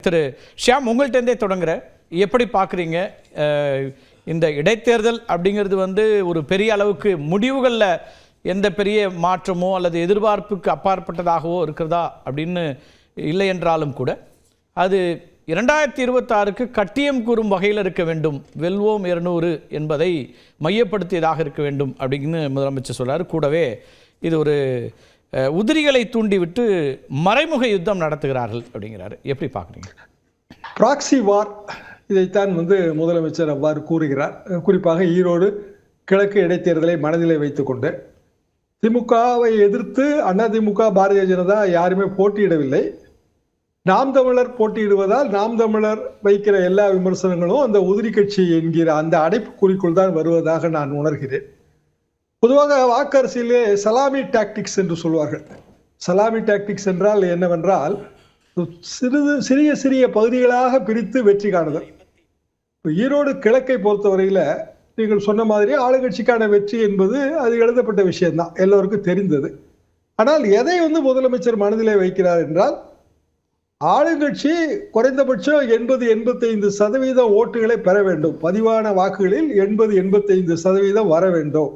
திரு ஷியாம், உங்கள்கிட்டருந்தே தொடங்குற, எப்படி பார்க்குறீங்க இந்த இடைத்தேர்தல் அப்படிங்கிறது வந்து ஒரு பெரிய அளவுக்கு முடிவுகளில் எந்த பெரிய மாற்றமோ அல்லது எதிர்பார்ப்புக்கு அப்பாற்பட்டதாகவோ இருக்கிறதா அப்படின்னு இல்லை என்றாலும் கூட அது 2026க்கு கட்டியம் கூறும் வகையில் இருக்க வேண்டும், வெல்வோம் 200 என்பதை மையப்படுத்தியதாக இருக்க வேண்டும் அப்படின்னு முதலமைச்சர் சொல்றாரு. கூடவே இது ஒரு உதிரிகளை தூண்டிவிட்டு மறைமுக யுத்தம் நடத்துகிறார்கள் அப்படிங்கிறாரு. எப்படி பார்க்குறீங்க? ப்ராக்சி வார், இதைத்தான் முதலமைச்சர் அவ்வாறு கூறுகிறார். குறிப்பாக ஈரோடு கிழக்கு இடைத்தேர்தலை மனதிலே வைத்துக்கொண்டு திமுகவை எதிர்த்து அதிமுக பாரதிய ஜனதா யாருமே போட்டியிடவில்லை. நாம் தமிழர் போட்டியிடுவதால் நாம் தமிழர் வைக்கிற எல்லா விமர்சனங்களும் அந்த உதிரி கட்சி என்கிற அந்த அடைப்புக்குறிக்குள் தான் வருவதாக நான் உணர்கிறேன். பொதுவாக வாக்கரசிலே சலாமி டாக்டிக்ஸ் என்று சொல்வார்கள். சலாமி டாக்டிக்ஸ் என்றால் என்னவென்றால், சிறிய சிறிய பகுதிகளாக பிரித்து வெற்றி காணுதல். இப்போ ஈரோடு கிழக்கை பொறுத்தவரையில் நீங்கள் சொன்ன மாதிரி ஆளுங்கட்சிக்கான வெற்றி என்பது அது எழுதப்பட்ட விஷயம்தான், எல்லோருக்கும் தெரிந்தது. ஆனால் எதை முதலமைச்சர் மனதிலே வைக்கிறார் என்றால், ஆளுங்கட்சி குறைந்தபட்சம் 80-85% ஓட்டுகளை பெற வேண்டும், பதிவான வாக்குகளில் 80-85% வர வேண்டும்.